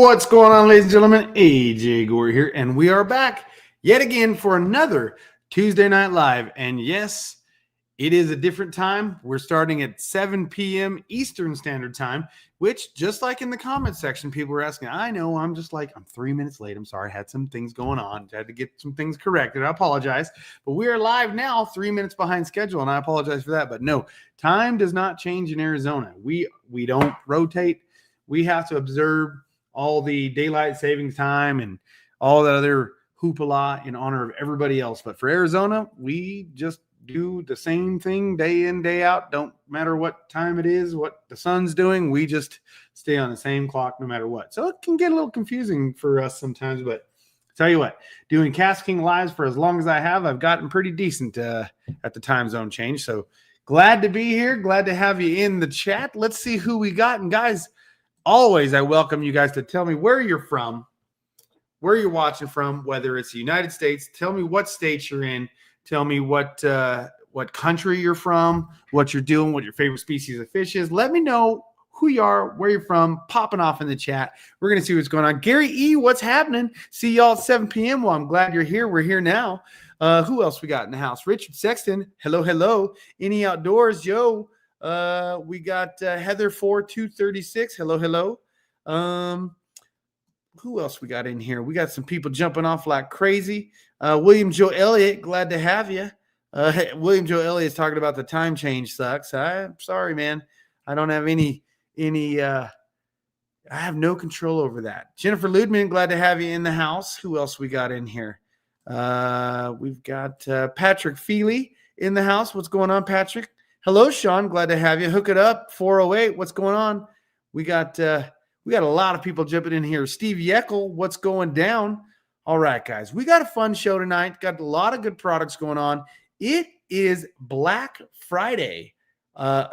What's going on, ladies and gentlemen? AJ Gore here, and we are back yet again for another Tuesday Night Live. And yes, it is a different time. We're starting at 7 p.m. Eastern Standard Time, which, just like in the comment section, people were asking, I know, I'm 3 minutes late. I'm sorry. I had some things going on. I had to get some things corrected. I apologize. But we are live now, 3 minutes behind schedule, and I apologize for that. But no, time does not change in Arizona. We don't rotate. We have to observe all the daylight savings time and all that other hoopla in honor of everybody else. But for Arizona, we just do the same thing day in, day out. Don't matter what time it is, what the sun's doing. We just stay on the same clock no matter what. So it can get a little confusing for us sometimes. But tell you what, doing KastKing lives for as long as I have, I've gotten pretty decent at the time zone change. So glad to be here. Glad to have you in the chat. Let's see who we got. And guys, always, I welcome you guys to tell me where you're from, where you're watching from, whether it's the United States. Tell me what state you're in. Tell me what country you're from, what you're doing, what your favorite species of fish is. Let me know who you are, where you're from, popping off in the chat. We're going to see what's going on. Gary E., what's happening? See y'all at 7 p.m. Well, I'm glad you're here. We're here now. Who else we got in the house? Richard Sexton. Hello, hello. Any Outdoors, Joe. We got Heather 4236. Hello, hello. Who else we got in here? We got some people jumping off like crazy. William Joe Elliott, glad to have you. William Joe Elliott is talking about the time change sucks. I'm sorry, man. I don't have any I have no control over that. Jennifer Ludman, glad to have you in the house. Who else we got in here? We've got Patrick Feely in the house. What's going on, Patrick? Hello, Sean. Glad to have you. Hook it up. 408. What's going on? We got a lot of people jumping in here. Steve Yeckel, what's going down? All right, guys. We got a fun show tonight. Got a lot of good products going on. It is Black Friday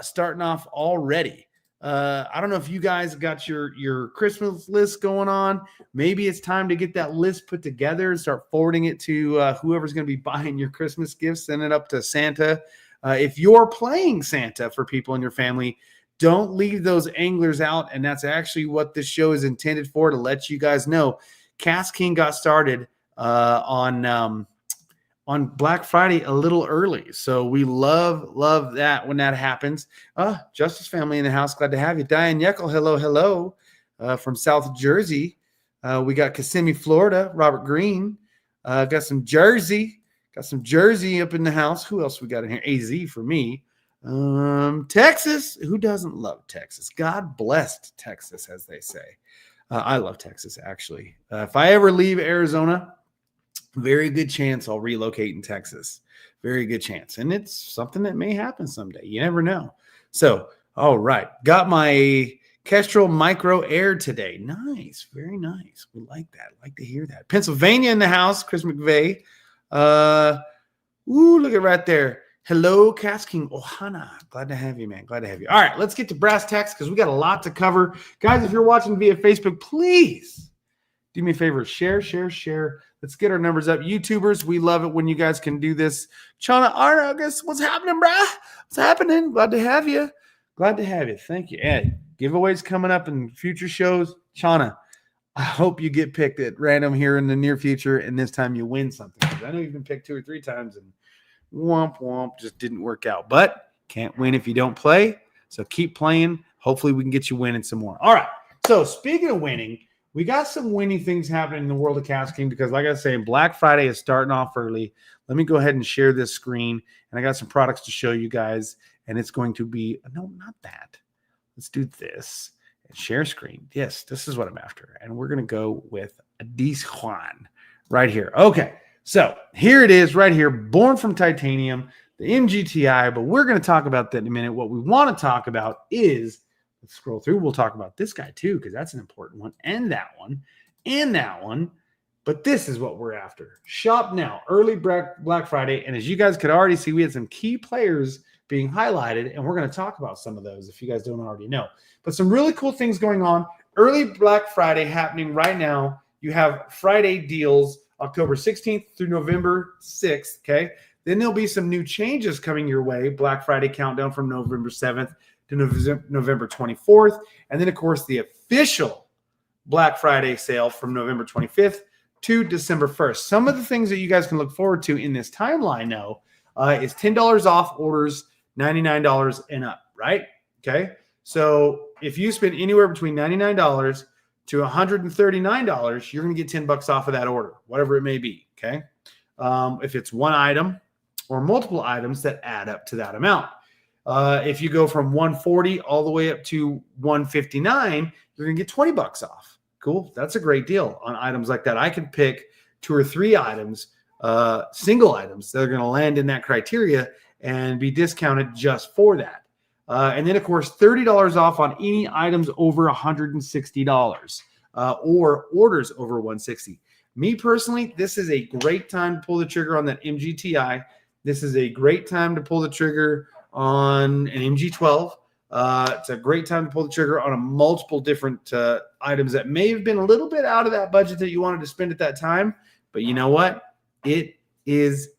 starting off already. I don't know if you guys got your Christmas list going on. Maybe it's time to get that list put together and start forwarding it to whoever's going to be buying your Christmas gifts. Send it up to Santa. If you're playing Santa for people in your family, don't leave those anglers out. And that's actually what this show is intended for, to let you guys know. KastKing got started on Black Friday a little early. So we love that when that happens. Justice family in the house. Glad to have you. Diane Yeckel, hello, hello. From South Jersey. We got Kissimmee, Florida. Robert Green. Got some Jersey. Got some Jersey up in the house. Who else we got in here? AZ for me. Texas. Who doesn't love Texas? God blessed Texas, as they say. I love Texas, actually. If I ever leave Arizona, very good chance I'll relocate in Texas. Very good chance. And it's something that may happen someday. You never know. So, all right. Got my Kestrel Micro Air today. Nice. Very nice. We like that. Like to hear that. Pennsylvania in the house. Chris McVeigh. Look at right there. Hello, KastKing Ohana. Glad to have you, man. Glad to have you. All right, let's get to brass tacks because we got a lot to cover. Guys, if you're watching via Facebook, please do me a favor. Share. Let's get our numbers up. YouTubers, we love it when you guys can do this. Chana Argus, what's happening, brah? What's happening? Glad to have you. Glad to have you. Thank you. Ed, giveaways coming up in future shows. Chana, I hope you get picked at random here in the near future, and this time you win something. I know you've been picked 2 or 3 times, and womp, just didn't work out. But can't win if you don't play, so keep playing. Hopefully we can get you winning some more. All right, so speaking of winning, we got some winning things happening in the world of KastKing because, like I was saying, Black Friday is starting off early. Let me go ahead and share this screen, and I got some products to show you guys, and it's going to be – no, not that. Let's do this. Share screen. Yes, this is what I'm after. And we're going to go with Adis Juan right here. Okay, so here it is right here, born from titanium, the MGTI, but we're going to talk about that in a minute. What we want to talk about is, let's scroll through. We'll talk about this guy too, because that's an important one, and that one, and that one. But this is what we're after. Shop now, early Black Friday. And as you guys could already see, we had some key players being highlighted, and we're going to talk about some of those if you guys don't already know. But some really cool things going on. Early Black Friday happening right now. You have Friday deals October 16th through November 6th, okay? Then there'll be some new changes coming your way. Black Friday countdown from November 7th to November 24th. And then, of course, the official Black Friday sale from November 25th to December 1st. Some of the things that you guys can look forward to in this timeline, though, is $10 off orders, $99 and up, right? Okay. So if you spend anywhere between $99 to $139, you're going to get $10 off of that order, whatever it may be. Okay. If it's one item or multiple items that add up to that amount. If you go from 140 all the way up to 159, you're going to get $20 off. Cool. That's a great deal on items like that. I can pick 2 or 3 items, single items that are going to land in that criteria and be discounted just for that. And then, of course, $30 off on any items over $160 or orders over $160. Me personally, this is a great time to pull the trigger on that MGTI. This is a great time to pull the trigger on an MG12. It's a great time to pull the trigger on a multiple different items that may have been a little bit out of that budget that you wanted to spend at that time. But you know what? It is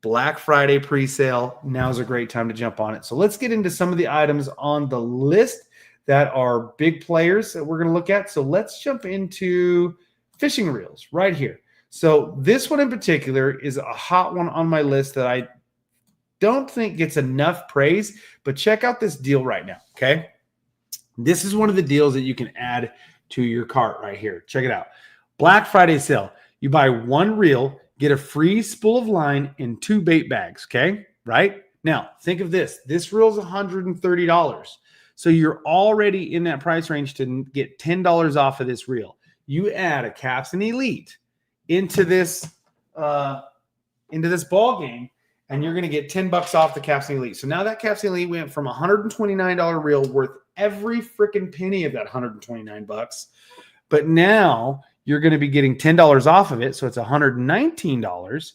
Black Friday pre-sale. Now's a great time to jump on it. So let's get into some of the items on the list that are big players that we're going to look at. So let's jump into fishing reels right here. So this one in particular is a hot one on my list that I don't think gets enough praise, but check out this deal right now, okay? This is one of the deals that you can add to your cart right here. Check it out. Black Friday sale. You buy one reel, get a free spool of line and 2 bait bags, okay? Right? Now, think of this. This reel is $130. So you're already in that price range to get $10 off of this reel. You add a Kapstan Elite into this ball game, and you're going to get $10 off the Kapstan Elite. So now that Kapstan Elite went from $129 reel worth every freaking penny of that $129. But now you're going to be getting $10 off of it. So it's $119.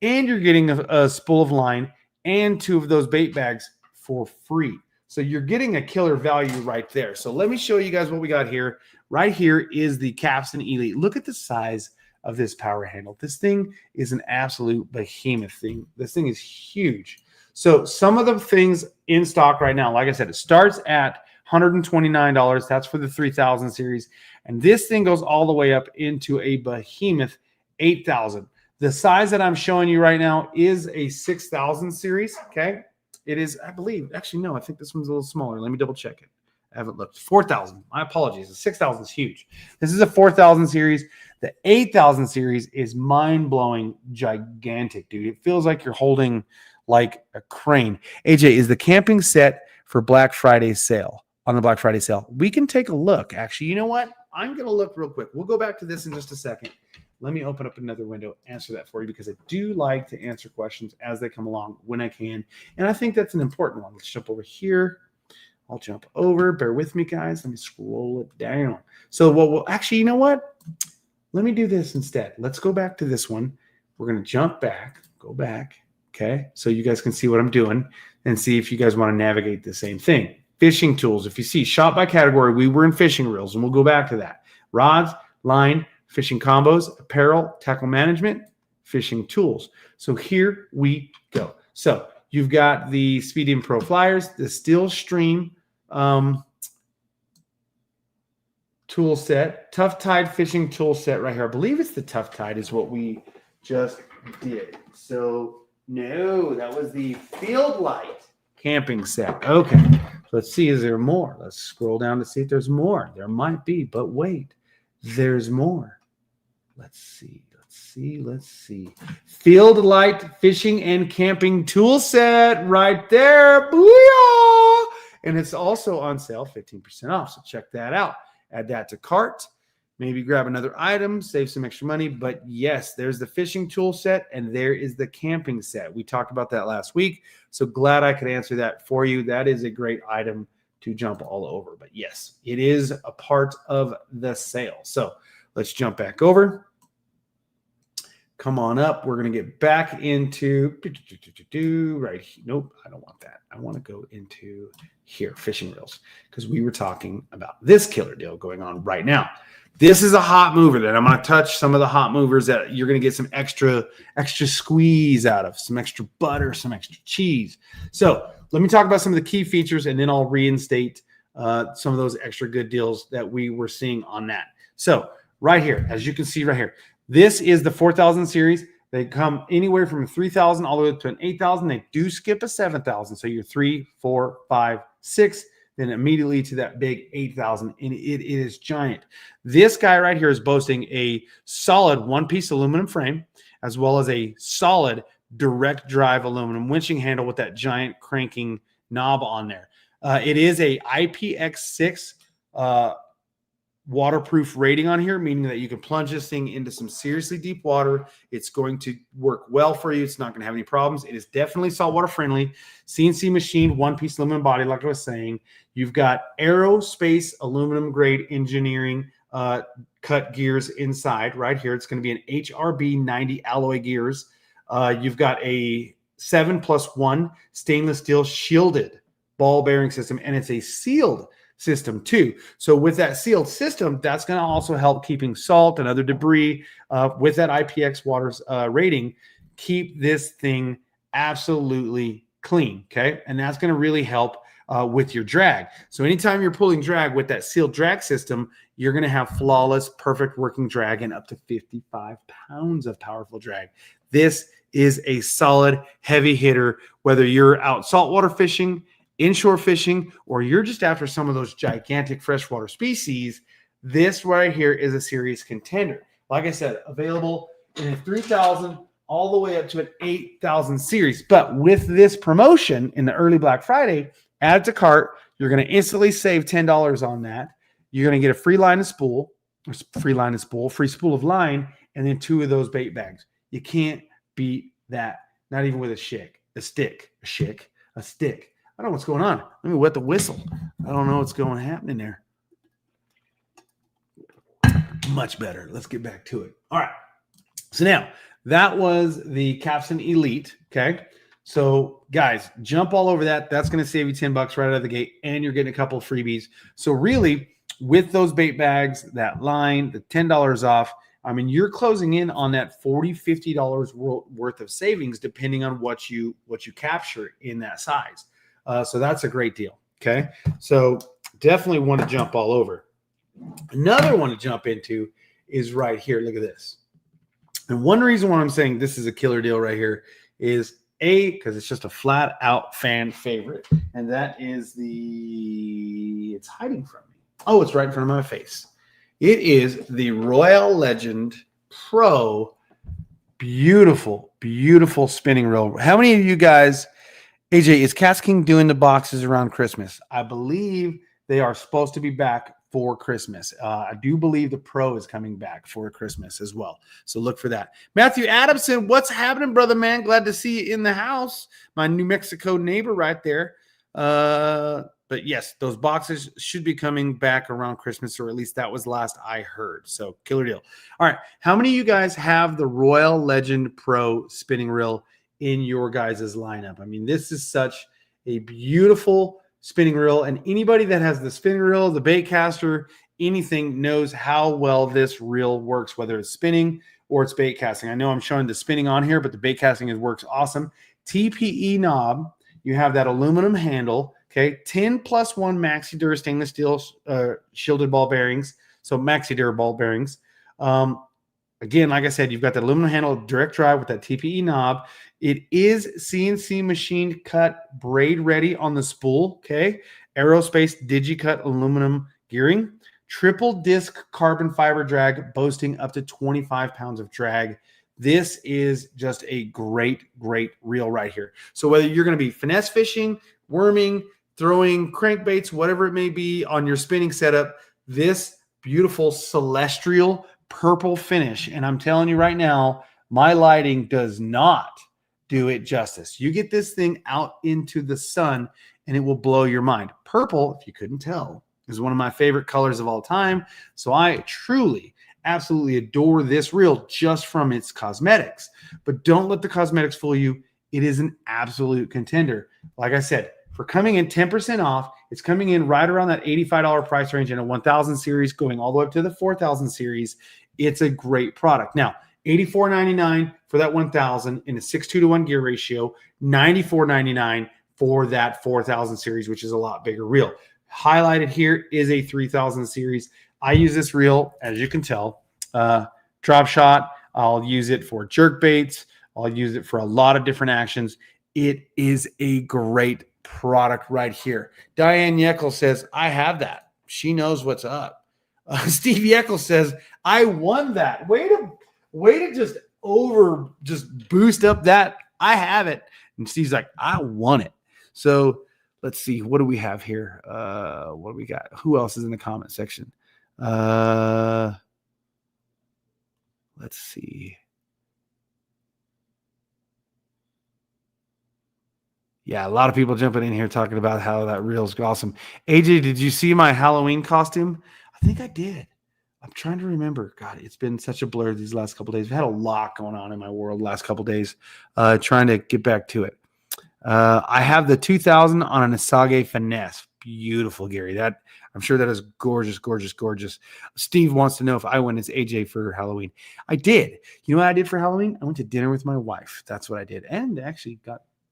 And you're getting a spool of line and 2 of those bait bags for free. So you're getting a killer value right there. So let me show you guys what we got here. Right here is the Kapstan Elite. Look at the size of this power handle. This thing is an absolute behemoth thing. This thing is huge. So some of the things in stock right now, like I said, it starts at $129. That's for the 3000 series. And this thing goes all the way up into a behemoth 8000. The size that I'm showing you right now is a 6000 series. Okay. It is, I believe, actually, no, I think this one's a little smaller. Let me double check it. I haven't looked. 4,000. My apologies. The 6,000 is huge. This is a 4,000 series. The 8,000 series is mind-blowing, gigantic, dude. It feels like you're holding like a crane. AJ, is the camping set for Black Friday sale, on the Black Friday sale? We can take a look. Actually, you know what? I'm going to look real quick. We'll go back to this in just a second. Let me open up another window, answer that for you, because I do like to answer questions as they come along when I can. And I think that's an important one. Let's jump over here. I'll jump over. Bear with me, guys. Let me scroll it down. So what we'll actually, you know what? Let me do this instead. Let's go back to this one. We're going to jump back, go back. Okay. So you guys can see what I'm doing and see if you guys want to navigate the same thing. Fishing tools. If you see shop by category, we were in fishing reels, and we'll go back to that. Rods, line, fishing combos, apparel, tackle management, fishing tools. So here we go. So you've got the Speedium Pro Flyers, the Steel Stream tool set, Tough Tide fishing tool set right here. I believe it's the Tough Tide is what we just did. So no, that was the Field Light camping set. Okay, so let's see, is there more? Let's scroll down to see if there's more. There might be, but wait, there's more. Let's see. Field Light fishing and camping tool set right there. Booyah! And it's also on sale, 15% off. So check that out. Add that to cart. Maybe grab another item, save some extra money. But yes, there's the fishing tool set and there is the camping set. We talked about that last week. So glad I could answer that for you. That is a great item to jump all over. But yes, it is a part of the sale. So let's jump back over. Come on up. We're going to get back into right here. Nope, I don't want that. I want to go into here, fishing reels, because we were talking about this killer deal going on right now. This is a hot mover that I'm going to touch some of the hot movers that you're going to get some extra squeeze out of, some extra butter, some extra cheese. So let me talk about some of the key features, and then I'll reinstate some of those extra good deals that we were seeing on that. So right here, as you can see right here, this is the 4,000 series. They come anywhere from 3,000 all the way up to an 8,000. They do skip a 7,000. So you're 3, 4, 5, 6, then immediately to that big 8,000. And it is giant. This guy right here is boasting a solid one-piece aluminum frame, as well as a solid direct drive aluminum winching handle with that giant cranking knob on there. It is a IPX6 waterproof rating on here, meaning that you can plunge this thing into some seriously deep water. It's going to work well for you. It's not going to have any problems. It is definitely saltwater friendly. CNC machined, one-piece aluminum body, like I was saying. You've got aerospace aluminum grade engineering cut gears inside right here. It's going to be an HRB 90 alloy gears. You've got a 7+1 stainless steel shielded ball bearing system, and it's a sealed system too. So with that sealed system, that's going to also help keeping salt and other debris with that IPX waters rating, keep this thing absolutely clean. Okay. And that's going to really help with your drag. So anytime you're pulling drag with that sealed drag system, you're going to have flawless, perfect working drag and up to 55 pounds of powerful drag. This is a solid heavy hitter, whether you're out saltwater fishing, inshore fishing, or you're just after some of those gigantic freshwater species. This right here is a serious contender. Like I said, available in a 3,000 all the way up to an 8,000 series. But with this promotion in the early Black Friday, add it to cart, you're going to instantly save $10 on that. You're going to get a free line of spool, free spool of line, and then 2 of those bait bags. You can't beat that. Not even with a stick. I don't know what's going on. Let me wet the whistle. I don't know what's happening there. Much better. Let's get back to it. All right. So now that was the Kapstan Elite. Okay. So guys, jump all over that. That's going to save you $10 right out of the gate, and you're getting a couple of freebies. So really, with those bait bags, that line, the $10 off, I mean, you're closing in on that $40, $50 worth of savings, depending on what you capture in that size. So that's a great deal. Okay. So definitely want to jump all over. Another one to jump into is right here. Look at this. And one reason why I'm saying this is a killer deal right here is because it's just a flat out fan favorite. And that is it's hiding from me. Oh, it's right in front of my face. It is the Royal Legend Pro. Beautiful, beautiful spinning reel. How many of you guys, AJ, is KastKing doing the boxes around Christmas? I believe they are supposed to be back for Christmas. I do believe the Pro is coming back for Christmas as well. So look for that. Matthew Adamson, what's happening, brother, man? Glad to see you in the house. My New Mexico neighbor right there. But yes, those boxes should be coming back around Christmas, or at least that was last I heard. So killer deal. All right. How many of you guys have the Royal Legend Pro spinning reel in your guys' lineup? I mean, this is such a beautiful spinning reel, and anybody that has the spinning reel, the bait caster, anything knows how well this reel works, whether it's spinning or it's bait casting. I know I'm showing the spinning on here, but the bait casting works awesome. TPE knob, you have that aluminum handle, okay, 10+1 MaxiDur stainless steel shielded ball bearings, so MaxiDur ball bearings. Again, like I said, you've got the aluminum handle, direct drive with that TPE knob. It is CNC machined cut braid ready on the spool. Okay. Aerospace DigiCut aluminum gearing. Triple disc carbon fiber drag, boasting up to 25 pounds of drag. This is just a great, great reel right here. So whether you're going to be finesse fishing, worming, throwing crankbaits, whatever it may be on your spinning setup, this beautiful celestial purple finish. And I'm telling you right now, my lighting does not do it justice. You get this thing out into the sun and it will blow your mind. Purple, if you couldn't tell, is one of my favorite colors of all time. So I truly, absolutely adore this reel just from its cosmetics. But don't let the cosmetics fool you. It is an absolute contender. Like I said, for coming in 10% off, it's coming in right around that $85 price range in a 1,000 series, going all the way up to the 4,000 series. It's a great product. Now, $84.99 for that 1,000 in a 6:2-to-1 gear ratio, $94.99 for that 4,000 series, which is a lot bigger reel. Highlighted here is a 3,000 series. I use this reel, as you can tell, drop shot. I'll use it for jerk baits. I'll use it for a lot of different actions. It is a great product right here. Diane Yeckel says, I have that. She knows what's up. Steve Yeckel says, I won that. Way to just boost up that. I have it. And Steve's like, I won it. So let's see. What do we have here? What do we got? Who else is in the comment section? Let's see. Yeah, a lot of people jumping in here talking about how that reel's awesome. AJ, did you see my Halloween costume? I think I did. I'm trying to remember. God, it's been such a blur these last couple of days. We've had a lot going on in my world the last couple of days, trying to get back to it. I have the 2000 on an Asage finesse. Beautiful, Gary. That I'm sure that is gorgeous, gorgeous, gorgeous. Steve wants to know if I went as AJ for Halloween. I did. You know what I did for Halloween? I went to dinner with my wife. That's what I did. And actually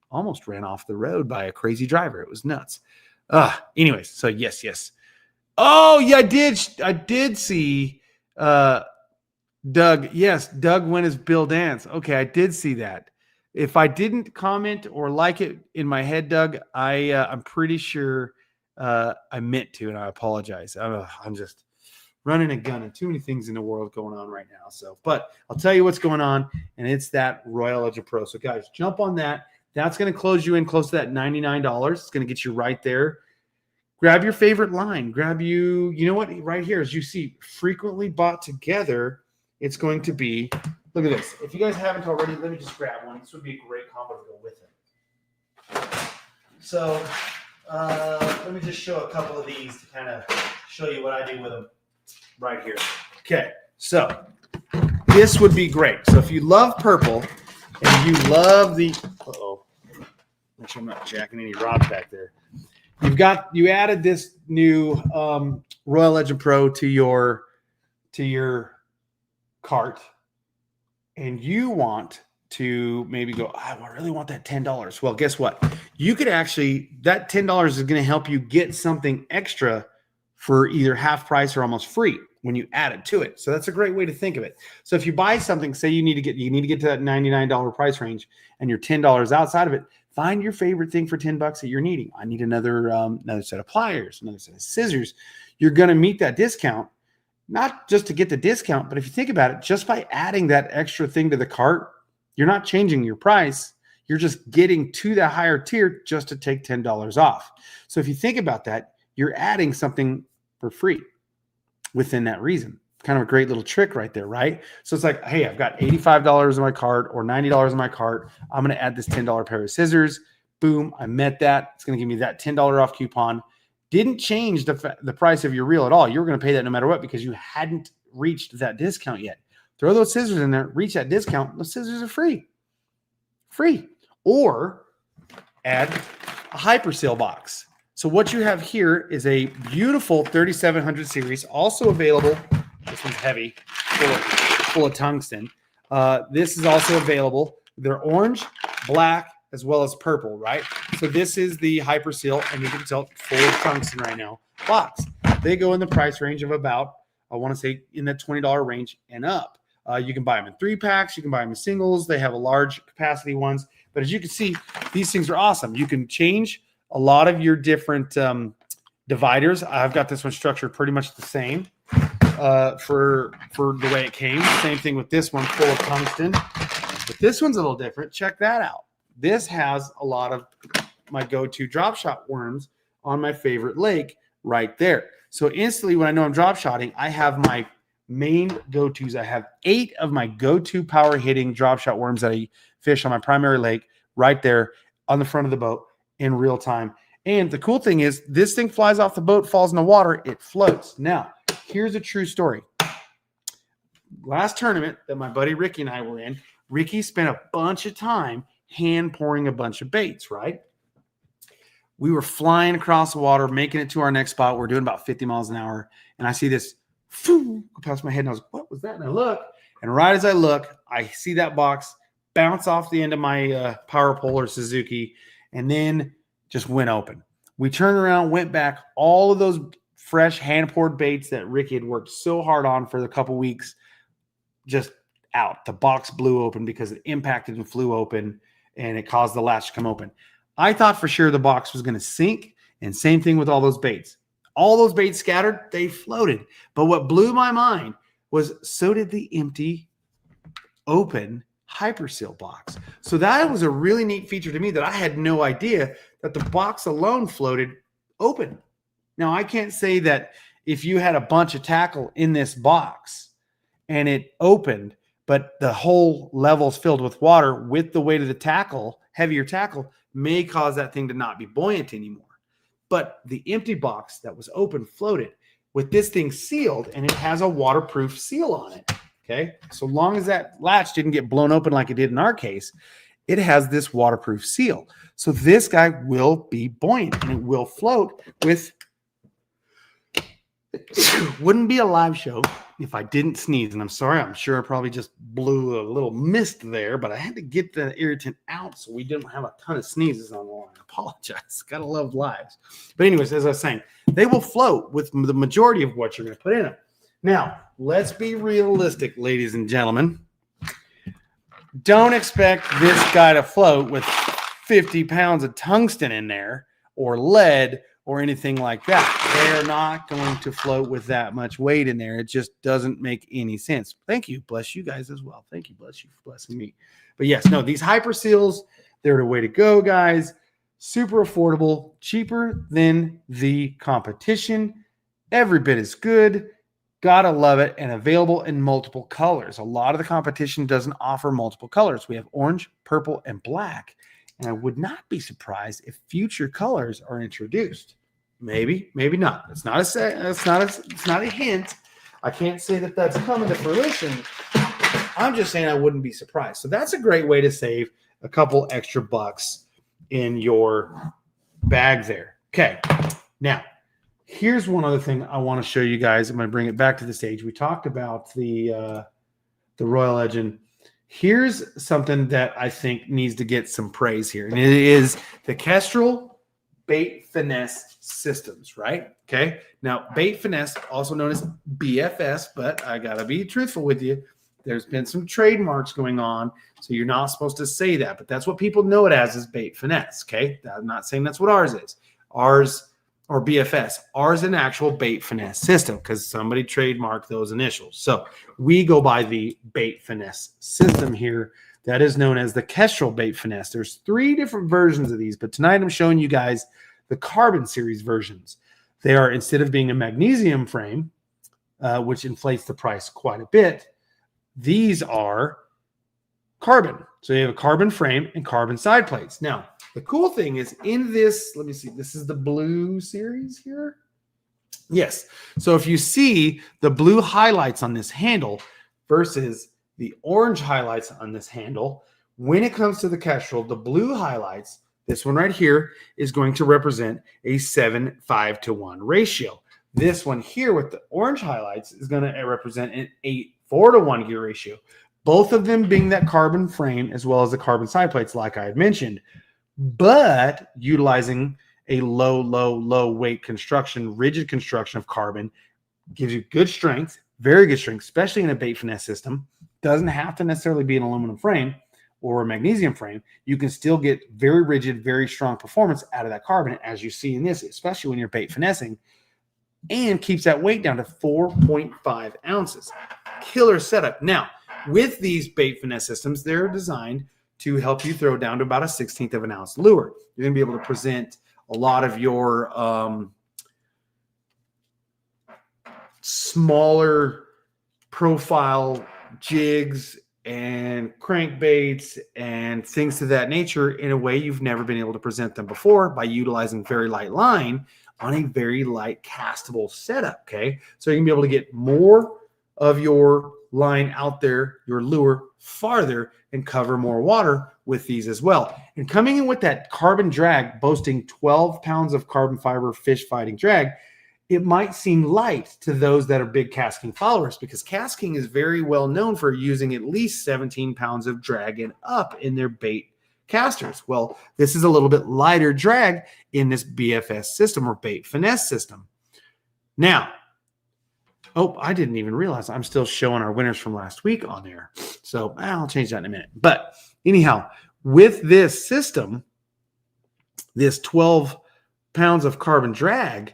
almost ran off the road by a crazy driver. It was nuts. Anyways, so yes. Oh, yeah, I did see Doug. Yes, Doug went as Bill Dance. Okay, I did see that. If I didn't comment or like it in my head, Doug, I'm pretty sure I meant to, and I apologize. I'm just running a gun and too many things in the world going on right now. So, but I'll tell you what's going on, and it's that Royal Edge Pro. So, guys, jump on that. That's going to close you in close to that $99. It's going to get you right there. Grab your favorite line. You know what? Right here, as you see, frequently bought together, it's going to be, look at this. If you guys haven't already, let me just grab one. This would be a great combo to go with it. So let me just show a couple of these to kind of show you what I do with them right here. Okay, so this would be great. So if you love purple and you love the, make sure I'm not jacking any rods back there. You added this new Royal Legend Pro to your cart, and you want to maybe go, I really want that $10. Well, guess what? You could actually, that $10 is going to help you get something extra for either half price or almost free when you add it to it. So that's a great way to think of it. So if you buy something, say you need to get to that $99 price range and you're $10 outside of it, find your favorite thing for $10 that you're needing. I need another set of pliers, another set of scissors. You're going to meet that discount, not just to get the discount, but if you think about it, just by adding that extra thing to the cart, you're not changing your price. You're just getting to the higher tier just to take $10 off. So if you think about that, you're adding something for free within that reason. Kind of a great little trick right there, right? So it's like, hey, I've got $85 in my cart or $90 in my cart. I'm going to add this $10 pair of scissors. Boom, I met that. It's going to give me that $10 off coupon. Didn't change the price of your reel at all. You were going to pay that no matter what because you hadn't reached that discount yet. Throw those scissors in there, reach that discount. Those scissors are free. Free. Or add a hyper seal box. So what you have here is a beautiful 3700 series, also available. This one's heavy, full of tungsten. This is also available. They're orange, black, as well as purple, right? So this is the Hyper Seal, and you can tell full of tungsten right now box. They go in the price range of about, I want to say, in the $20 range and up. You can buy them in 3-packs. You can buy them in singles. They have a large capacity ones. But as you can see, these things are awesome. You can change a lot of your different dividers. I've got this one structured pretty much the same for the way it came. Same thing with this one, full of tungsten. But this one's a little different. Check that out. This has a lot of my go-to drop shot worms on my favorite lake right there. So instantly when I know I'm drop shotting, I have my main go-tos. I have 8 of my go-to power hitting drop shot worms that I fish on my primary lake right there on the front of the boat in real time. And the cool thing is this thing flies off the boat, falls in the water, it floats. Now, here's a true story. Last tournament that my buddy Ricky and I were in, Ricky spent a bunch of time hand pouring a bunch of baits, right? We were flying across the water, making it to our next spot. We're doing about 50 miles an hour. And I see this go past my head. And I was, what was that? And I look. And right as I look, I see that box bounce off the end of my power pole or Suzuki and then just went open. We turned around, went back. All of those fresh hand-poured baits that Ricky had worked so hard on for a couple weeks, just out. The box blew open because it impacted and flew open, and it caused the latch to come open. I thought for sure the box was going to sink, and same thing with all those baits. All those baits scattered, they floated. But what blew my mind was so did the empty, open Hyperseal box. So that was a really neat feature to me that I had no idea that the box alone floated open. Now, I can't say that if you had a bunch of tackle in this box and it opened, but the whole level's filled with water with the weight of the tackle, heavier tackle, may cause that thing to not be buoyant anymore. But the empty box that was open floated. With this thing sealed, and it has a waterproof seal on it. Okay, so long as that latch didn't get blown open like it did in our case, it has this waterproof seal. So this guy will be buoyant and it will float with. Wouldn't be a live show if I didn't sneeze. And I'm sorry, I'm sure I probably just blew a little mist there, but I had to get the irritant out so we didn't have a ton of sneezes on the line. I apologize. Gotta love lives. But anyways, as I was saying, they will float with the majority of what you're going to put in them. Now, let's be realistic, ladies and gentlemen. Don't expect this guy to float with 50 pounds of tungsten in there or lead or anything like that. They're not going to float with that much weight in there. It just doesn't make any sense. Thank you. Bless you guys as well. Thank you. Bless you for blessing me. But yes, no, these Hyperseals, they're the way to go, guys. Super affordable, cheaper than the competition. Every bit as good. Gotta love it, and available in multiple colors. A lot of the competition doesn't offer multiple colors. We have orange, purple, and black. And I would not be surprised if future colors are introduced. Maybe, maybe not. It's not a hint. I can't say that that's coming to fruition. I'm just saying I wouldn't be surprised. So that's a great way to save a couple extra bucks in your bag there. Okay, now. Here's one other thing I want to show you guys. I'm going to bring it back to the stage. We talked about the Royal Legend. Here's something that I think needs to get some praise here, and it is the Kestrel Bait Finesse Systems, right? Okay. Now, Bait Finesse, also known as BFS, but I got to be truthful with you. There's been some trademarks going on, so you're not supposed to say that, but that's what people know it as is Bait Finesse, okay? I'm not saying that's what ours is. Ours or BFS. Ours is an actual bait finesse system because somebody trademarked those initials. So we go by the bait finesse system here that is known as the Kestrel bait finesse. There's 3 different versions of these, but tonight I'm showing you guys the carbon series versions. They are, instead of being a magnesium frame, which inflates the price quite a bit, these are carbon. So you have a carbon frame and carbon side plates. Now, the cool thing is in this, let me see, this is the blue series here. Yes. So if you see the blue highlights on this handle versus the orange highlights on this handle, when it comes to the Kestrel, the blue highlights, this one right here, is going to represent a 7:5-to-1 ratio. This one here with the orange highlights is going to represent an 8:4-to-1 gear ratio. Both of them being that carbon frame as well as the carbon side plates, like I had mentioned, but utilizing a low weight construction, rigid construction of carbon gives you good strength, very good strength, especially in a bait finesse system. Doesn't have to necessarily be an aluminum frame or a magnesium frame. You can still get very rigid, very strong performance out of that carbon, as you see in this, especially when you're bait finessing, and keeps that weight down to 4.5 ounces. Killer setup. Now, with these bait finesse systems, they're designed to help you throw down to about a 1/16 of an ounce lure. You're going to be able to present a lot of your smaller profile jigs and crankbaits and things of that nature in a way you've never been able to present them before by utilizing very light line on a very light castable setup, okay? So you can be able to get more of your line out there, your lure, farther and cover more water with these as well. And coming in with that carbon drag, boasting 12 pounds of carbon fiber fish fighting drag, it might seem light to those that are big KastKing followers because KastKing is very well known for using at least 17 pounds of drag and up in their bait casters. Well, this is a little bit lighter drag in this BFS system or bait finesse system. Now, oh, I didn't even realize I'm still showing our winners from last week on there. So I'll change that in a minute. But anyhow, with this system, this 12 pounds of carbon drag,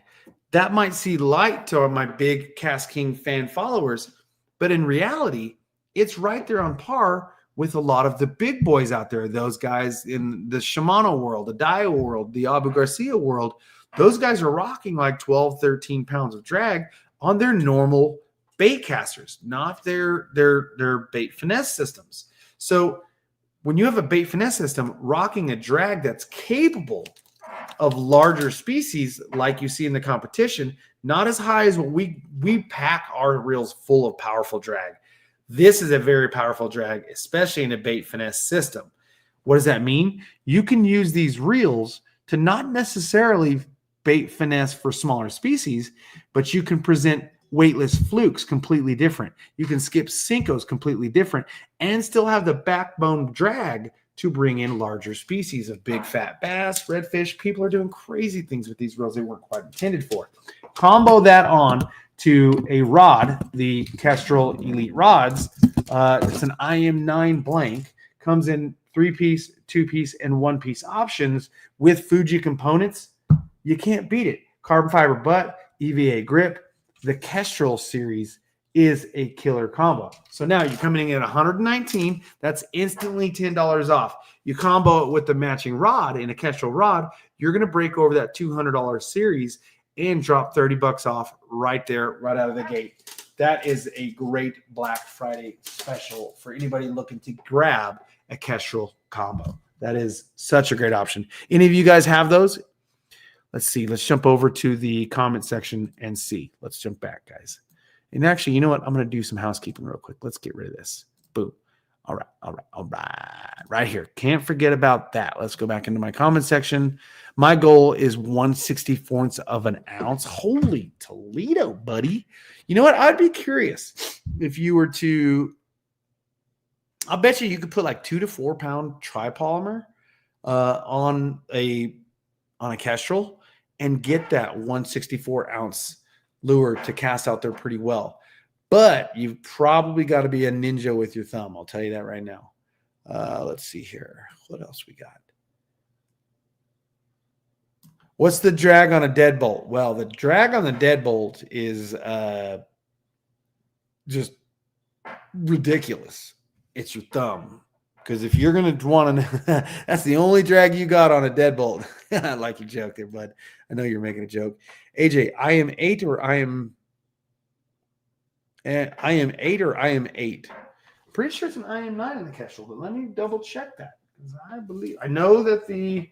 that might see light to my big KastKing fan followers. But in reality, it's right there on par with a lot of the big boys out there. Those guys in the Shimano world, the Daiwa world, the Abu Garcia world, those guys are rocking like 12, 13 pounds of drag on their normal bait casters, not their bait finesse systems. So when you have a bait finesse system rocking a drag that's capable of larger species like you see in the competition, not as high as what we pack our reels full of powerful drag. This is a very powerful drag, especially in a bait finesse system. What does that mean? You can use these reels to not necessarily bait finesse for smaller species, but you can present weightless flukes completely different. You can skip Cincos completely different and still have the backbone drag to bring in larger species of big fat bass, redfish. People are doing crazy things with these reels they weren't quite intended for. Combo that on to a rod, the Kestrel Elite rods. It's an IM9 blank. Comes in 3-piece, 2-piece, and 1-piece options with Fuji components. You can't beat it. Carbon fiber butt, EVA grip. The Kestrel series is a killer combo. So now you're coming in at $119. That's instantly $10 off. You combo it with the matching rod in a Kestrel rod, you're going to break over that $200 series and drop $30 off right there, right out of the gate. That is a great Black Friday special for anybody looking to grab a Kestrel combo. That is such a great option. Any of you guys have those? Let's see. Let's jump over to the comment section and see. Let's jump back, guys. And actually, you know what? I'm going to do some housekeeping real quick. Let's get rid of this. Boom. All right. Right here. Can't forget about that. Let's go back into my comment section. My goal is 1/64 of an ounce. Holy Toledo, buddy. You know what? I'd be curious if you were to, I'll bet you could put like 2 to 4 pound tripolymer on a Kestrel and get that 1/64 ounce lure to cast out there pretty well. But you've probably got to be a ninja with your thumb. I'll tell you that right now. Let's see here. What else we got? What's the drag on a deadbolt? Well, the drag on the deadbolt is just ridiculous. It's your thumb. Because if you're going to want to, that's the only drag you got on a deadbolt. I like your joke there, bud. I know you're making a joke. AJ, IM8 or IM8? Pretty sure it's an IM9 in the Kestrel, but let me double check that. Because I know that the,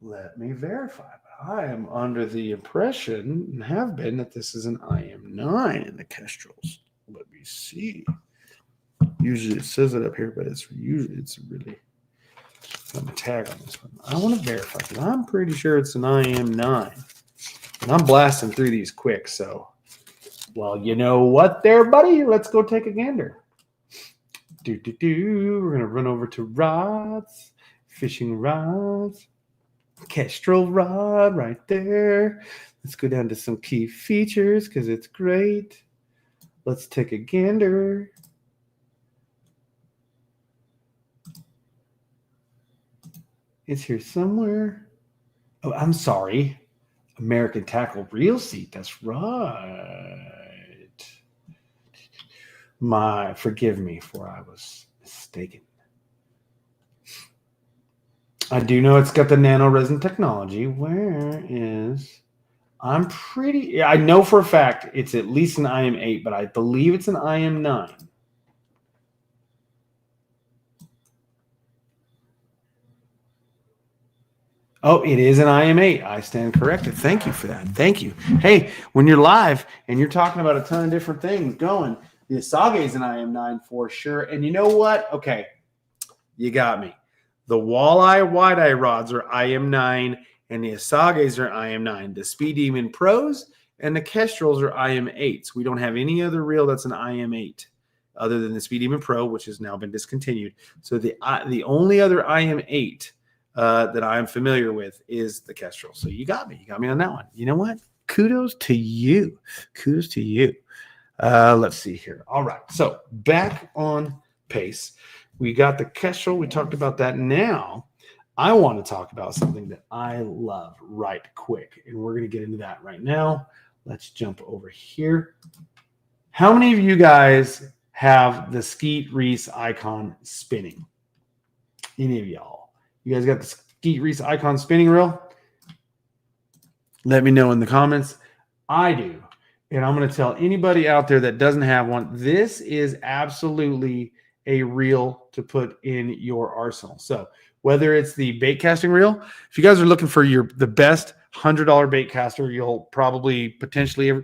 let me verify. But I am under the impression, and have been, that this is an IM9 in the Kestrels. Let me see. Usually it says it up here, but it's really got a tag on this one. I want to verify because I'm pretty sure it's an IM9. And I'm blasting through these quick, so well, you know what there, buddy? Let's go take a gander. We're gonna run over to rods, fishing rods, Kestrel rod right there. Let's go down to some key features because it's great. Let's take a gander. It's here somewhere. Oh, I'm sorry. American Tackle Reel Seat. That's right. Forgive me for I was mistaken. I do know it's got the nano resin technology. Where is... I know for a fact it's at least an IM8, but I believe it's an IM9. Oh, it is an IM8. I stand corrected. Thank you for that. Thank you. Hey, when you're live and you're talking about a ton of different things going, the Asage is an IM9 for sure. And you know what? Okay, you got me. The walleye wide-eye rods are IM9, and the Asages are IM9. The Speed Demon Pros and the Kestrels are IM8s. We don't have any other reel that's an IM8 other than the Speed Demon Pro, which has now been discontinued. So the only other IM8 that I'm familiar with is the Kestrel. So you got me on that one. You know what? Kudos to you. Kudos to you. Let's see here. All right. So back on pace. We got the Kestrel. We talked about that. Now I want to talk about something that I love right quick. And we're going to get into that right now. Let's jump over here. How many of you guys have the Skeet Reese icon spinning? Any of y'all? You guys got the Skeet Reese icon spinning reel? Let me know in the comments. I do. And I'm going to tell anybody out there that doesn't have one, this is absolutely a reel to put in your arsenal. So whether it's the bait casting reel, if you guys are looking for the best $100 bait caster you'll probably potentially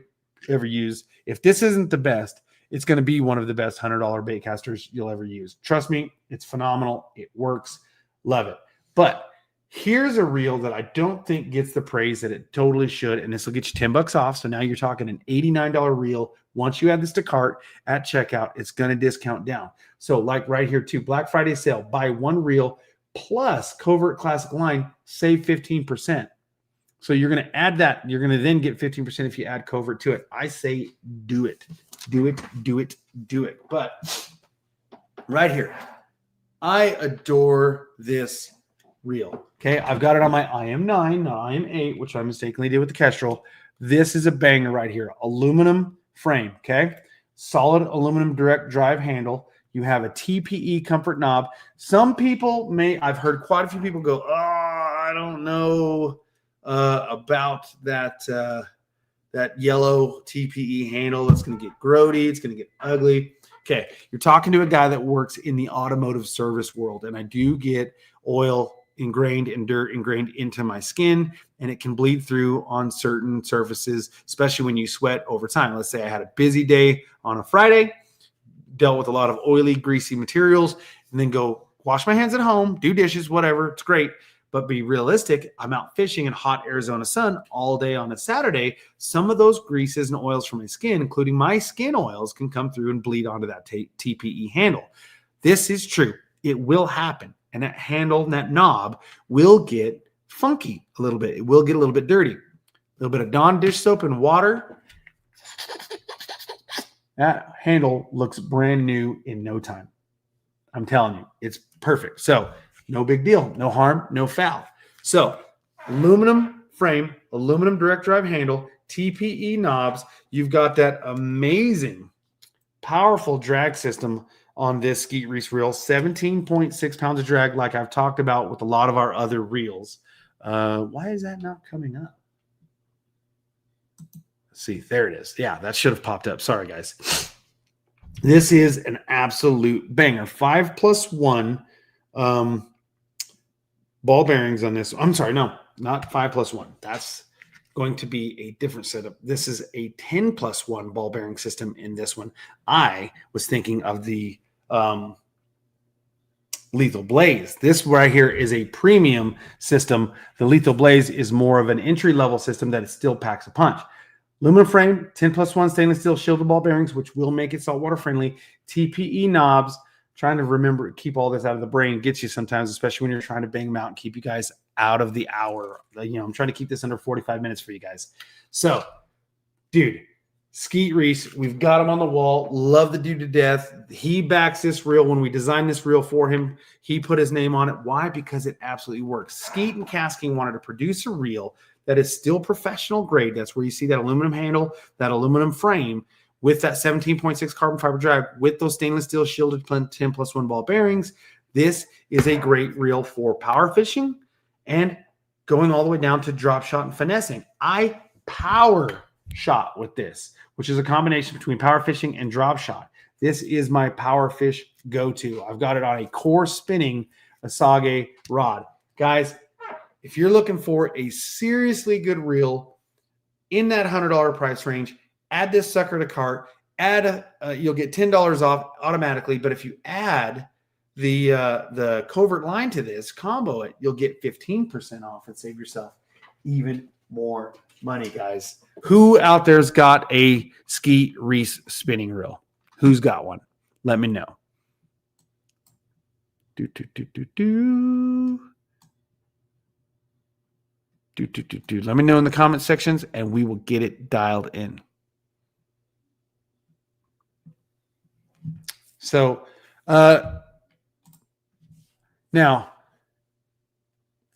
ever use, if this isn't the best, it's going to be one of the best $100 bait casters you'll ever use. Trust me, it's phenomenal. It works. Love it. But here's a reel that I don't think gets the praise that it totally should, and this will get you $10 off. So now you're talking an $89 reel. Once you add this to cart at checkout, it's going to discount down. So like right here too, Black Friday sale, buy one reel plus Covert Classic line, save 15%. So you're going to add that. You're going to then get 15% if you add Covert to it. I say do it. Do it, do it, do it. But right here, I adore this reel. Okay, I've got it on my IM9, not IM8, which I mistakenly did with the Kestrel. This is a banger right here. Aluminum frame, okay? Solid aluminum direct drive handle. You have a TPE comfort knob. Some people I've heard quite a few people go, oh, I don't know about that yellow TPE handle. It's going to get grody. It's going to get ugly. Okay, you're talking to a guy that works in the automotive service world, and I do get oil ingrained and dirt ingrained into my skin, and it can bleed through on certain surfaces, especially when you sweat over time. Let's say I had a busy day on a Friday, dealt with a lot of oily, greasy materials, and then go wash my hands at home, do dishes, whatever. It's great. But be realistic, I'm out fishing in hot Arizona sun all day on a Saturday. Some of those greases and oils from my skin, including my skin oils, can come through and bleed onto that TPE handle. This is true. It will happen. And that handle and that knob will get funky a little bit. It will get a little bit dirty. A little bit of Dawn dish soap and water. That handle looks brand new in no time. I'm telling you, it's perfect. So no big deal. No harm, no foul. So aluminum frame, aluminum direct drive handle, TPE knobs. You've got that amazing, powerful drag system on this Skeet Reese reel, 17.6 pounds of drag, like I've talked about with a lot of our other reels. Why is that not coming up? Let's see, there it is. Yeah, that should have popped up. Sorry, guys. This is an absolute banger. 5+1 ball bearings on this. I'm sorry, no, not 5+1. That's going to be a different setup. This is a 10+1 ball bearing system in this one. I was thinking of the Lethal Blaze. This right here is a premium system. The Lethal Blaze is more of an entry-level system that it still packs a punch. Aluminum frame, 10+1 stainless steel shielded ball bearings, which will make it saltwater friendly. TPE knobs. Trying to remember, keep all this out of the brain gets you sometimes, especially when you're trying to bang them out and keep you guys out of the hour. I'm trying to keep this under 45 minutes for you guys. So, dude, Skeet Reese, we've got him on the wall. Love the dude to death. He backs this reel. When we designed this reel for him, he put his name on it. Why? Because it absolutely works. Skeet and KastKing wanted to produce a reel that is still professional grade. That's where you see that aluminum handle, that aluminum frame, with that 17.6 carbon fiber drive, with those stainless steel shielded 10+1 ball bearings. This is a great reel for power fishing and going all the way down to drop shot and finessing. I power shot with this, which is a combination between power fishing and drop shot. This is my power fish go-to. I've got it on a core spinning Asage rod. Guys, if you're looking for a seriously good reel in that $100 price range, add this sucker to cart. You'll get $10 off automatically. But if you add the covert line to this, combo it, you'll get 15% off and save yourself even more money, guys. Who out there's got a Skeet Reese spinning reel? Who's got one? Let me know. Let me know in the comment sections, and we will get it dialed in. So now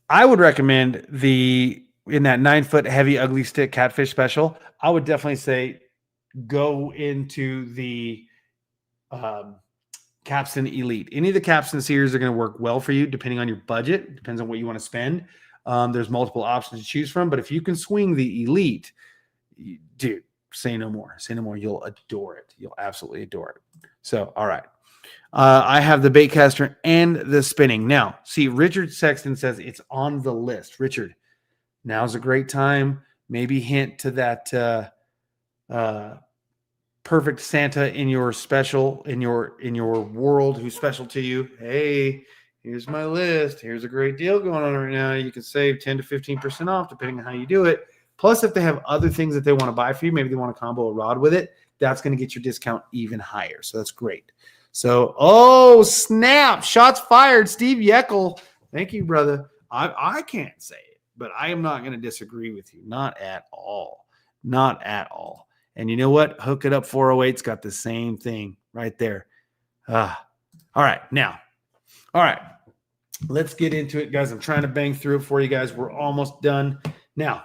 I would recommend in that 9-foot heavy ugly stick catfish special, I would definitely say go into the Kapstan Elite. Any of the Kapstan series are going to work well for you depending on your budget. Depends on what you want to spend. There's multiple options to choose from, but if you can swing the Elite, dude, say no more. Say no more. You'll adore it. You'll absolutely adore it. So, all right. I have the baitcaster and the spinning. Now, see, Richard Sexton says it's on the list. Richard, now's a great time. Maybe hint to that perfect Santa in your special, in your world who's special to you. Hey, here's my list. Here's a great deal going on right now. You can save 10 to 15% off depending on how you do it. Plus, if they have other things that they want to buy for you, maybe they want to combo a rod with it, that's going to get your discount even higher. So that's great. So, oh, snap. Shots fired. Steve Yeckel. Thank you, brother. I can't say it, but I am not going to disagree with you. Not at all. Not at all. And you know what? Hook It Up 408's got the same thing right there. All right. Now, all right. Let's get into it, guys. I'm trying to bang through it for you guys. We're almost done. Now,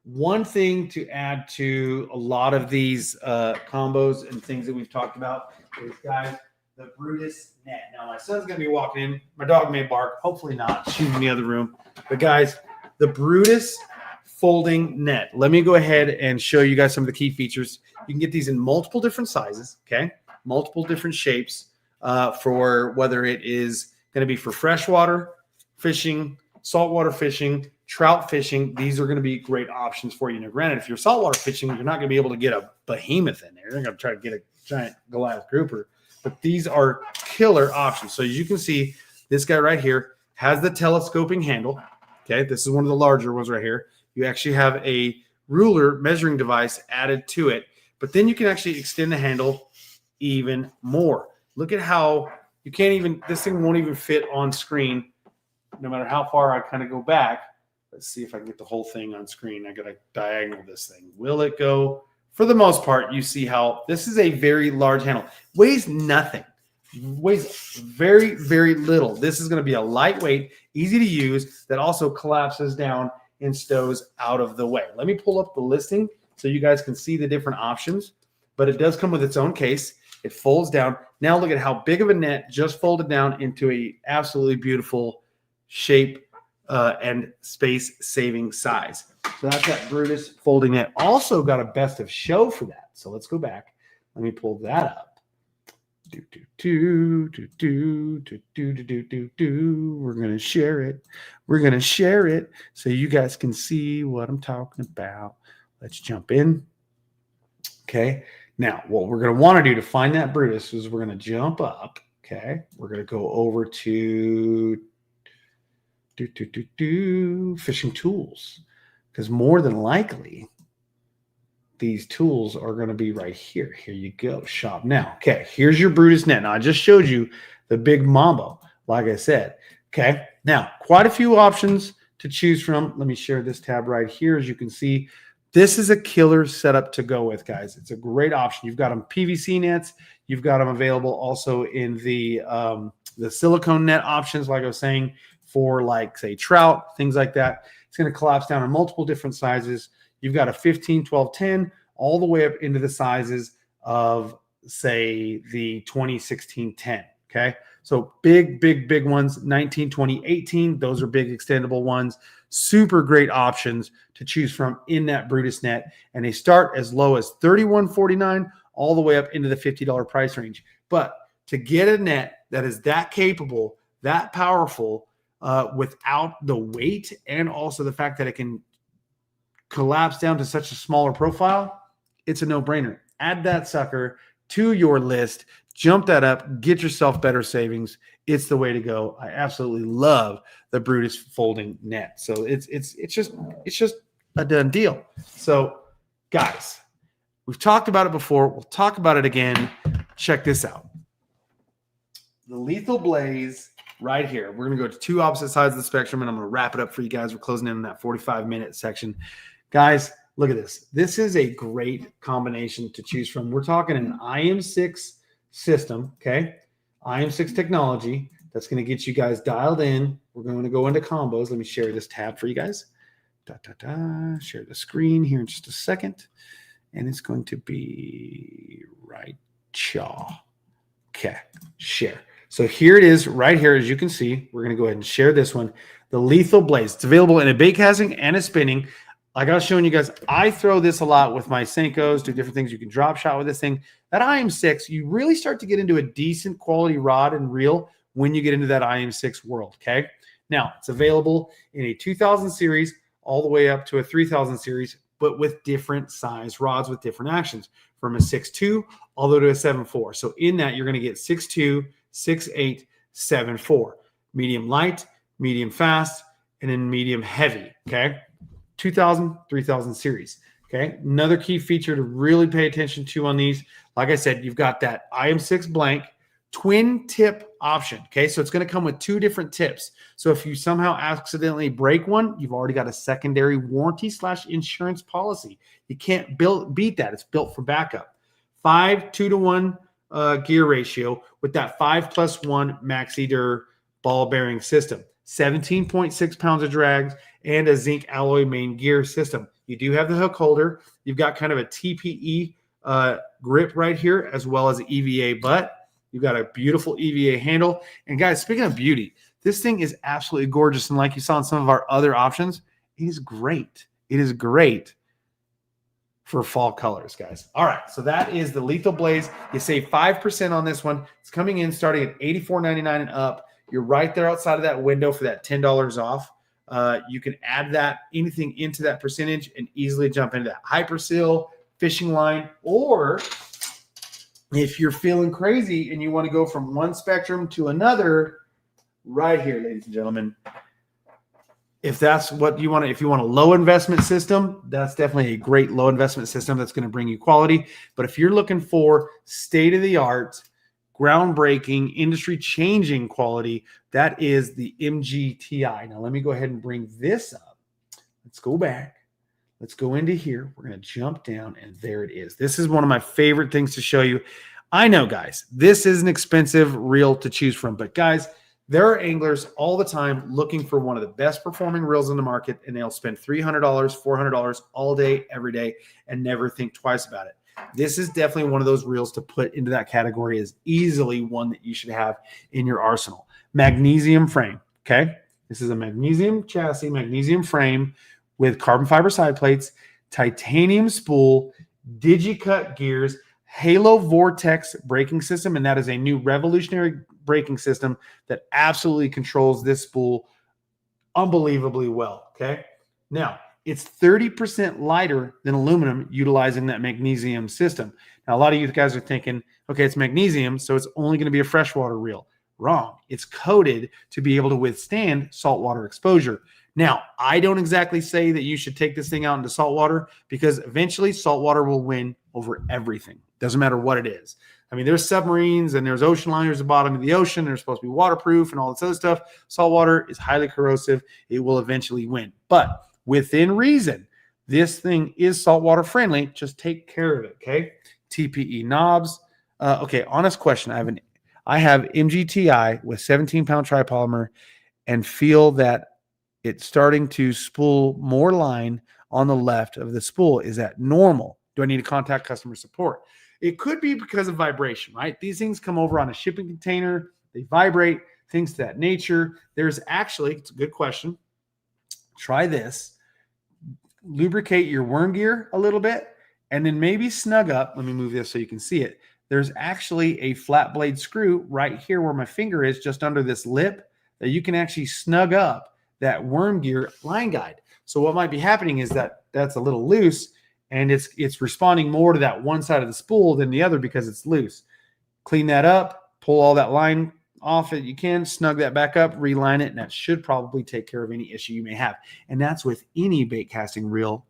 one thing to add to a lot of these combos and things that we've talked about is, guys, the Brutus net. Now, my son's going to be walking in. My dog may bark. Hopefully not. She's in the other room. But, guys, the Brutus folding net. Let me go ahead and show you guys some of the key features. You can get these in multiple different sizes, okay? Multiple different shapes for whether it is going to be for freshwater fishing, saltwater fishing, trout fishing. These are going to be great options for you. Now, granted, if you're saltwater fishing, you're not going to be able to get a behemoth in there. You're going to try to get a giant Goliath grouper. But these are killer options. So as you can see, this guy right here has the telescoping handle. Okay, this is one of the larger ones right here. You actually have a ruler measuring device added to it, but then you can actually extend the handle even more. Look at how you can't even, this thing won't even fit on screen no matter how far I kind of go back. Let's see if I can get the whole thing on screen. I got to diagonal this thing. Will it go? For the most part, you see how this is a very large handle. Weighs nothing. Weighs very, very little. This is going to be a lightweight, easy to use, that also collapses down and stows out of the way. Let me pull up the listing so you guys can see the different options, but it does come with its own case. It folds down. Now look at how big of a net just folded down into a absolutely beautiful shape and space-saving size. So that's that Brutus folding net. Also got a best of show for that. So let's go back. Let me pull that up. We're going to share it. We're going to share it so you guys can see what I'm talking about. Let's jump in. Okay. Now, what we're going to want to do to find that Brutus is we're going to jump up. Okay. We're going to go over to fishing tools, because more than likely these tools are going to be right here. Here you go. Shop now. Okay. Here's your Brutus net. Now, I just showed you the big mambo, like I said. Okay. Now, quite a few options to choose from. Let me share this tab right here. As you can see, this is a killer setup to go with, guys. It's a great option. You've got them PVC nets. You've got them available also in the silicone net options, like I was saying, for like, say, trout, things like that. It's going to collapse down in multiple different sizes. You've got a 15, 12, 10, all the way up into the sizes of, say, the 20, 16, 10. Okay. So big, big, big ones, 19, 20, 18. Those are big extendable ones. Super great options to choose from in that Brutus net. And they start as low as $31.49 all the way up into the $50 price range. But to get a net that is that capable, that powerful, without the weight and also the fact that it can collapse down to such a smaller profile, it's a no-brainer. Add that sucker to your list. Jump that up. Get yourself better savings. It's the way to go. I absolutely love the Brutus folding net. So it's just a done deal. So, guys, we've talked about it before. We'll talk about it again. Check this out. The Lethal Blaze right here. We're going to go to two opposite sides of the spectrum, and I'm going to wrap it up for you guys. We're closing in on that 45-minute section. Guys, look at this. This is a great combination to choose from. We're talking an IM6 system, okay? IM6 technology that's going to get you guys dialed in. We're going to go into combos. Let me share this tab for you guys. Share the screen here in just a second. And it's going to be right chaw. Okay, share. So here it is right here. As you can see, we're going to go ahead and share this one. The Lethal Blaze. It's available in a bait casting and a spinning. Like I was showing you guys, I throw this a lot with my Senkos, do different things. You can drop shot with this thing. That IM6, you really start to get into a decent quality rod and reel when you get into that IM6 world, okay? Now, it's available in a 2000 series all the way up to a 3000 series, but with different size rods with different actions, from a 6.2 all the way to a 7.4. So in that, you're going to get 6.2, 6.8, 7.4. Medium light, medium fast, and then medium heavy, okay? 2000, 3000 series, okay? Another key feature to really pay attention to on these, like I said, you've got that IM6 blank twin tip option, okay? So it's going to come with two different tips. So if you somehow accidentally break one, you've already got a secondary warranty / insurance policy. You can't beat that. It's built for backup. 2-to-1 gear ratio with that 5+1 maxi dur ball bearing system. 17.6 pounds of drags and a zinc alloy main gear system. You do have the hook holder. You've got kind of a TPE grip right here, as well as an EVA butt. You've got a beautiful EVA handle. And guys, speaking of beauty, this thing is absolutely gorgeous. And like you saw in some of our other options, it is great. It is great for fall colors, guys. All right, so that is the Lethal Blaze. You save 5% on this one. It's coming in starting at $84.99 and up. You're right there outside of that window for that $10 off. You can add that anything into that percentage and easily jump into that Hyperseal fishing line. Or if you're feeling crazy and you want to go from one spectrum to another, right here, ladies and gentlemen, if that's what you want to, if you want a low investment system, that's definitely a great low investment system that's going to bring you quality. But if you're looking for state-of-the-art, groundbreaking, industry-changing quality, that is the MGTI. Now, let me go ahead and bring this up. Let's go back. Let's go into here. We're going to jump down, and there it is. This is one of my favorite things to show you. I know, guys, this is an expensive reel to choose from, but guys, there are anglers all the time looking for one of the best performing reels in the market, and they'll spend $300, $400 all day, every day, and never think twice about it. This is definitely one of those reels to put into that category, is easily one that you should have in your arsenal. Magnesium frame, okay? This is a magnesium chassis, magnesium frame with carbon fiber side plates, titanium spool, DigiCut gears, Halo Vortex braking system, and that is a new revolutionary braking system that absolutely controls this spool unbelievably well, okay? Now, it's 30% lighter than aluminum utilizing that magnesium system. Now, a lot of you guys are thinking, okay, it's magnesium, so it's only going to be a freshwater reel. Wrong. It's coated to be able to withstand saltwater exposure. Now, I don't exactly say that you should take this thing out into saltwater, because eventually saltwater will win over everything. Doesn't matter what it is. I mean, there's submarines and there's ocean liners at the bottom of the ocean. They're supposed to be waterproof and all this other stuff. Saltwater is highly corrosive. It will eventually win. But within reason, this thing is saltwater friendly. Just take care of it, okay? TPE knobs. Okay, honest question. I have MGTI with 17-pound tripolymer and feel that it's starting to spool more line on the left of the spool. Is that normal? Do I need to contact customer support? It could be because of vibration, right? These things come over on a shipping container. They vibrate, things to that nature. There's actually, it's a good question. Try this. Lubricate your worm gear a little bit and then maybe snug up. Let me move this so you can see it. There's actually a flat blade screw right here where my finger is, just under this lip, that you can actually snug up that worm gear line guide. So what might be happening is that that's a little loose, and it's responding more to that one side of the spool than the other because it's loose. Clean that up, pull all that line off if you can, snug that back up, reline it, and that should probably take care of any issue you may have. And that's with any bait casting reel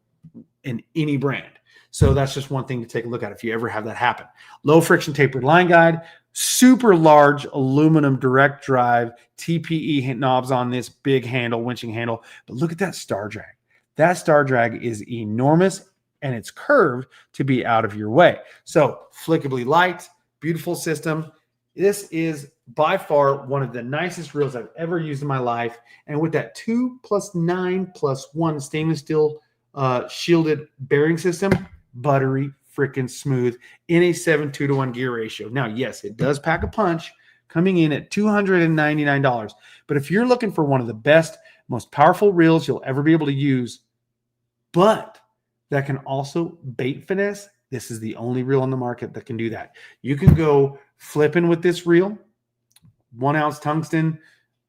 in any brand. So that's just one thing to take a look at if you ever have that happen. Low friction tapered line guide, Super large aluminum direct drive TPE knobs on this big handle, winching handle. But look at that star drag. That star drag is enormous, and it's curved to be out of your way. So flickably light, beautiful system. This is by far one of the nicest reels I've ever used in my life. And with that 2+9+1 stainless steel shielded bearing system, buttery freaking smooth in a 7:2-to-1 gear ratio. Now, yes, it does pack a punch, coming in at $299. But if you're looking for one of the best, most powerful reels you'll ever be able to use, but that can also bait finesse, this is the only reel on the market that can do that. You can go flipping with this reel, 1 ounce tungsten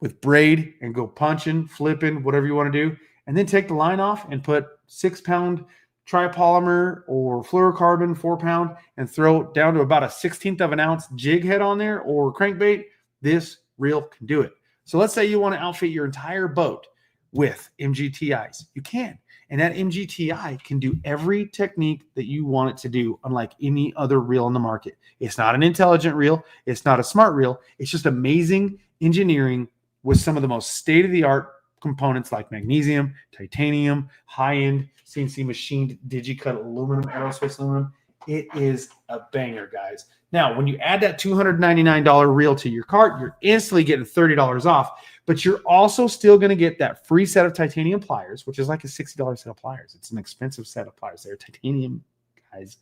with braid, and go punching, flipping, whatever you want to do, and then take the line off and put 6-pound tripolymer or fluorocarbon 4-pound and throw it down to about a 1/16 of an ounce jig head on there or crankbait. This reel can do it. So let's say you want to outfit your entire boat with MGTIs. You can. And that MGTI can do every technique that you want it to do, unlike any other reel on the market. It's not an intelligent reel. It's not a smart reel. It's just amazing engineering with some of the most state-of-the-art components like magnesium, titanium, high-end CNC machined digicut aluminum, aerospace aluminum. It is a banger, guys. Now, when you add that $299 reel to your cart, you're instantly getting $30 off, but you're also still going to get that free set of titanium pliers, which is like a $60 set of pliers. It's an expensive set of pliers. They're titanium, guys.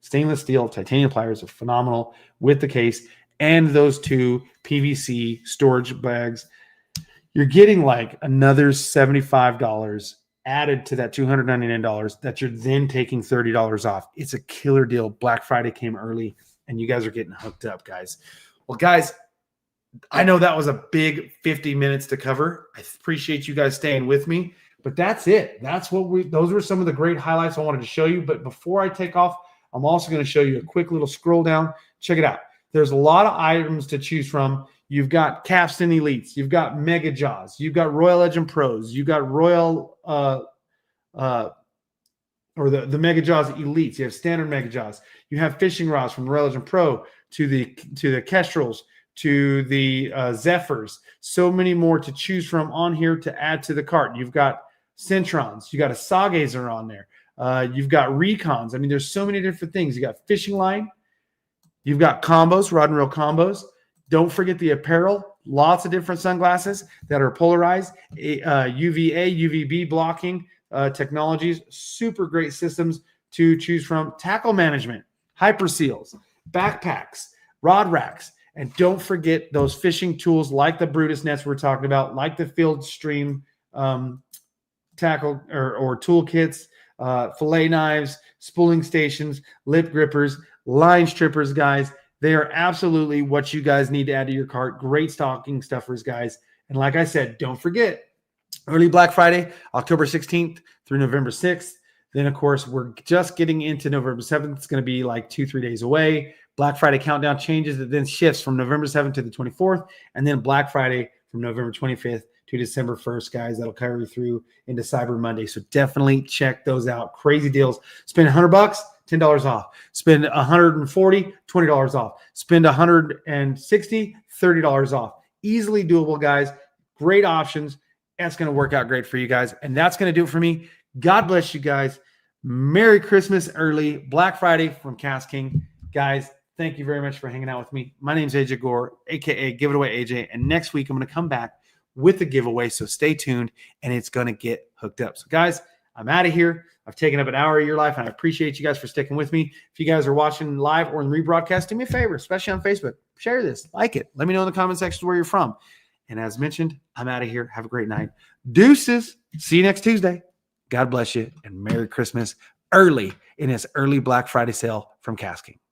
Stainless steel titanium pliers are phenomenal with the case and those 2 PVC storage bags. You're getting like another $75 added to that $299 that you're then taking $30 off. It's a killer deal. Black Friday came early, and you guys are getting hooked up, guys. Well, guys, I know that was a big 50 minutes to cover. I appreciate you guys staying with me, but that's it. Those were some of the great highlights I wanted to show you. But before I take off, I'm also going to show you a quick little scroll down. Check it out. There's a lot of items to choose from. You've got Kapstan Elites. You've got Mega Jaws. You've got Royal Legend Pros. You've got Royal or the Mega Jaws Elites. You have standard Mega Jaws. You have fishing rods from Royal Legend Pro to the Kestrels to the Zephyrs. So many more to choose from on here to add to the cart. You've got Centrons. You got a Sawgazer on there. You've got Recons. I mean, there's so many different things. You got fishing line. You've got combos, rod and reel combos. Don't forget the apparel. Lots of different sunglasses that are polarized, UVA, UVB blocking technologies. Super great systems to choose from. Tackle management, hyper seals, backpacks, rod racks. And don't forget those fishing tools like the Brutus nets we're talking about, like the Field Stream tackle or tool kits, fillet knives, spooling stations, lip grippers, line strippers, guys. They are absolutely what you guys need to add to your cart. Great stocking stuffers, guys. And like I said, don't forget, early Black Friday, October 16th through November 6th. Then, of course, we're just getting into November 7th. It's going to be like 2-3 days away. Black Friday countdown changes. It then shifts from November 7th to the 24th. And then Black Friday from November 25th to December 1st, guys. That'll carry through into Cyber Monday. So definitely check those out. Crazy deals. Spend $100. $10 off. Spend $140, $20 off. Spend $160, $30 off. Easily doable, guys. Great options. That's going to work out great for you guys. And that's going to do it for me. God bless you guys. Merry Christmas early. Black Friday from KastKing. Guys, thank you very much for hanging out with me. My name is AJ Gore, a.k.a. Give It Away AJ. And next week, I'm going to come back with a giveaway. So stay tuned, and it's going to get hooked up. So, guys, I'm out of here. I've taken up an hour of your life, and I appreciate you guys for sticking with me. If you guys are watching live or in rebroadcast, do me a favor, especially on Facebook. Share this. Like it. Let me know in the comment section where you're from. And as mentioned, I'm out of here. Have a great night. Deuces. See you next Tuesday. God bless you, and Merry Christmas early in this early Black Friday sale from KastKing.